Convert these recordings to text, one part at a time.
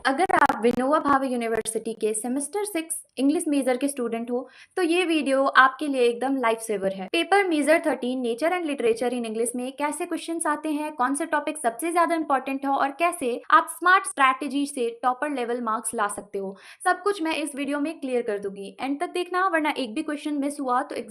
अगर आप विनोबा भावे यूनिवर्सिटी के सेमेस्टर 6 इंग्लिश मेजर के स्टूडेंट हो तो ये वीडियो आपके लिए एकदम लाइफ सेवर है। Paper major 13 nature and literature in English में कैसे क्वेश्चंस आते हैं, कौन से टॉपिक सबसे ज्यादा इंपॉर्टेंट हो और कैसे आप स्मार्ट स्ट्रैटेजी से टॉपर लेवल मार्क्स ला सकते हो, सब कुछ मैं इस वीडियो में क्लियर कर दूंगी। एंड तक देखना, वरना एक भी क्वेश्चन मिस हुआ तो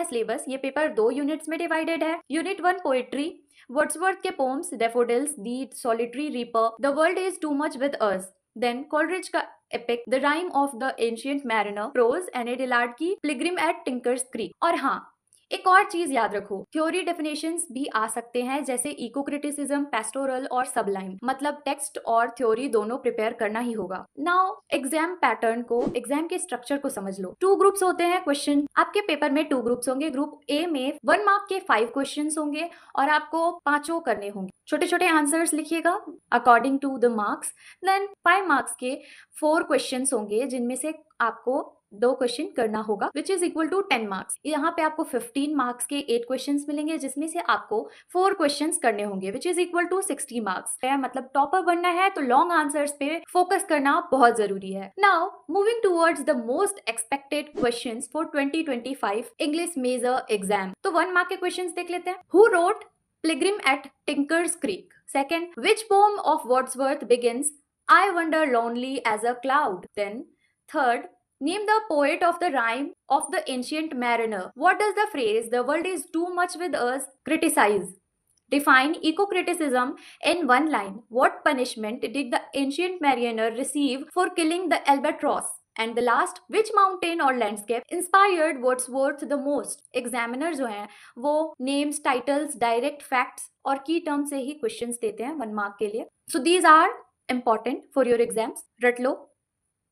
सिलेबस। ये पेपर 2 यूनिट्स में डिवाइडेड है। यूनिट 1 पोएट्री, वर्ड्सवर्थ के poems daffodils, the solitary reaper, the world is too much with us, then Coleridge का epic the rime of the ancient mariner, prose Annie Dillard की pilgrim at Tinkers creek. और हाँ, एक और चीज याद रखो, थ्योरी डेफिनेशंस भी आ सकते हैं जैसे इको क्रिटिसिज्म, पेस्टोरल और सबलाइम। मतलब टेक्स्ट और थ्योरी दोनों प्रिपेयर करना ही होगा। नाउ एग्जाम पैटर्न को, एग्जाम के स्ट्रक्चर को समझ लो। 2 ग्रुप्स होते हैं क्वेश्चन आपके पेपर में। 2 ग्रुप्स होंगे। ग्रुप ए में 1 मार्क के 5 क्वेश्चन होंगे और आपको 5 करने होंगे। छोटे छोटे आंसर्स लिखिएगा according to the marks. Then 5 marks के 4 क्वेश्चन होंगे जिनमें से आपको 2 क्वेश्चन करना होगा, which is equal to 10 marks. यहाँ पे आपको 15 मार्क्स के 8 क्वेश्चंस मिलेंगे जिसमें से आपको 4 क्वेश्चंस करने होंगे, which is equal to 60 marks. मतलब टॉपर बनना है तो लॉन्ग आंसर्स पे फोकस करना बहुत जरूरी है। Now moving towards the most expected questions for 2025 English major exam. तो 1 मार्क के क्वेश्चंस देख लेते हैं। Who wrote Pilgrim at Tinker's Creek? Second, which poem of Wordsworth begins, I wander lonely as a cloud? Then, third, name the poet of the rhyme of the ancient mariner. What does the phrase, the world is too much with us, criticize? Define eco-criticism in 1 line. What punishment did the ancient mariner receive for killing the albatross? And the last, which mountain or landscape inspired Wordsworth the most? Examiner जो हैं वो names, titles, direct facts और की term से ही questions देते हैं 1 mark के लिए। So these are important for your exams, रट लो।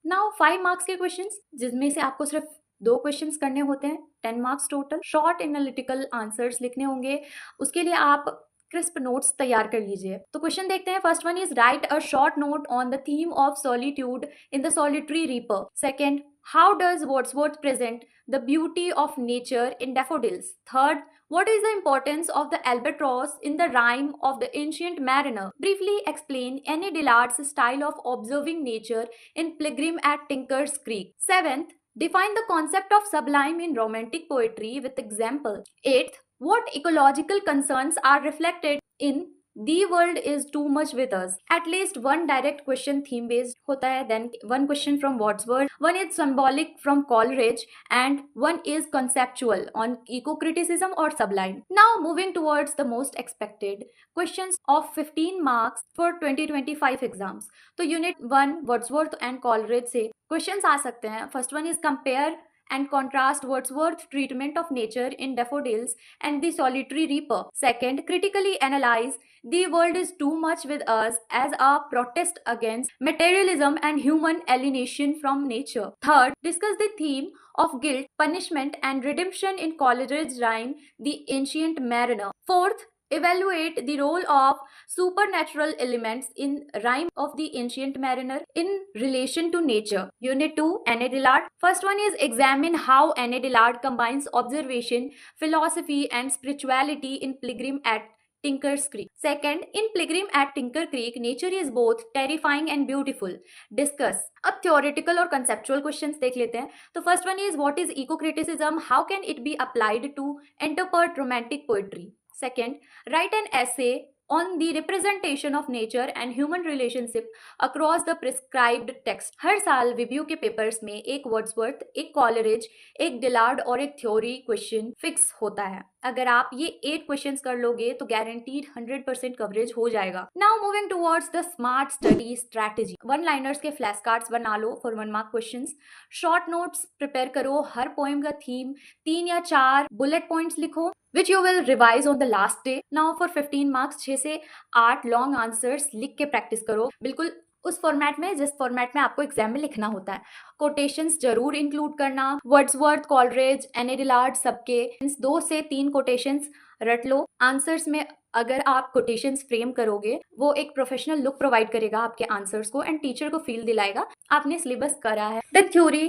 नाउ 5 मार्क्स के क्वेश्चंस जिसमें से आपको सिर्फ 2 क्वेश्चंस करने होते हैं, 10 marks total. Short analytical answers लिखने होंगे, उसके लिए आप क्रिस्प नोट्स तैयार कर लीजिए। तो क्वेश्चन देखते हैं। First one is right a short note on the theme of solitude in the solitary reaper. Second, how does Wordsworth present the beauty of nature in daffodils? Third, what is the importance of the albatross in the rhyme of the ancient mariner? Briefly explain Anne Dillard's style of observing nature in Pilgrim at Tinker's Creek. Seventh, define the concept of sublime in romantic poetry with example. Eighth, what ecological concerns are reflected in The world is too much with us? At least 1 direct question theme based होता है, then 1 question from Wordsworth, 1 is symbolic from Coleridge, and 1 is conceptual on eco-criticism or sublime. Now moving towards the most expected questions of 15 marks for 2025 exams. तो Unit 1 Wordsworth and Coleridge से questions आ सकते हैं। First one is compare and contrast Wordsworth's treatment of nature in Daffodils and the Solitary Reaper. Second, critically analyze The World is Too Much with Us as a protest against materialism and human alienation from nature. Third, discuss the theme of guilt, punishment and redemption in Coleridge's rhyme The Ancient Mariner. Fourth, evaluate the role of supernatural elements in rhyme of the ancient mariner in relation to nature. Unit 2 Anne Dillard. First one is examine how Anne Dillard combines observation, philosophy and spirituality in Pilgrim at Tinker's Creek. Second, in Pilgrim at Tinker Creek, nature is both terrifying and beautiful. Discuss. अब theoretical और conceptual questions देख लेते हैं। तो first one is what is eco-criticism? How can it be applied to interpret romantic poetry? Second, write an essay on the representation of nature and human relationship across the prescribed text. हर साल review के papers में एक Wordsworth, एक Coleridge, एक Dillard और एक theory question fix होता है। अगर आप ये 8 क्वेश्चंस कर लोगे तो गारंटीड 100% कवरेज हो जाएगा। Now moving towards the smart study strategy. 1 liners के फ्लैश कार्ड्स बना लो for 1 mark questions. Short notes prepare करो, हर पोएम का थीम, 3 या 4 बुलेट पॉइंट्स लिखो which you will revise on the last day. Now for 15 marks 6 से 8 long answers लिख के प्रैक्टिस करो, बिल्कुल उस फॉर्मेट में जिस फॉर्मेट में आपको एग्जाम में लिखना होता है। कोटेशंस जरूर इंक्लूड करना, वर्ड्सवर्थ, कॉलरिज, एने डिलार्ड सबके 2 से 3 कोटेशंस रट लो। आंसर्स में अगर आप कोटेशंस फ्रेम करोगे वो एक प्रोफेशनल लुक प्रोवाइड करेगा आपके आंसर्स को एंड टीचर को फील दिलाएगा आपने सिलेबस करा है। The theory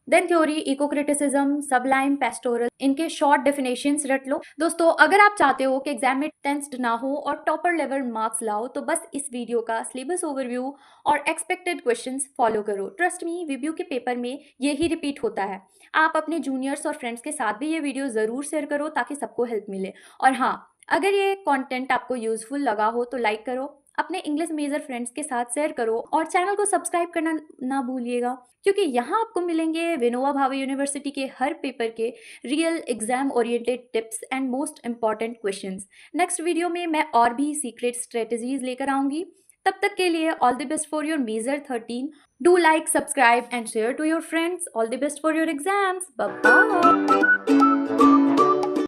then theory, eco criticism, sublime, pastoral, इनके शॉर्ट डेफिनेशंस रट लो। दोस्तों, अगर आप चाहते हो कि एग्जाम में टेंस्ड ना हो और टॉपर लेवल मार्क्स लाओ तो बस इस वीडियो का सिलेबस ओवरव्यू और एक्सपेक्टेड क्वेश्चंस फॉलो करो। ट्रस्ट मी, रिव्यू के पेपर में ये ही रिपीट होता है। आप अपने जूनियर्स और फ्रेंड्स के साथ भी ये वीडियो ज़रूर शेयर करो ताकि सबको हेल्प मिले। और हाँ, अगर ये कंटेंट आपको यूजफुल लगा हो तो लाइक करो, अपने इंग्लिश मेजर फ्रेंड्स के साथ शेयर करो और चैनल को सब्सक्राइब करना ना भूलिएगा, क्योंकि यहाँ आपको मिलेंगे विनोबा भावे यूनिवर्सिटी के हर पेपर के real exam oriented tips and most important questions. Next video में मैं और भी सीक्रेट स्ट्रेटजीज लेकर आऊंगी। तब तक के लिए all the best for your major 13। Do like, subscribe and share to your friends. All the best for your exams. Bye bye.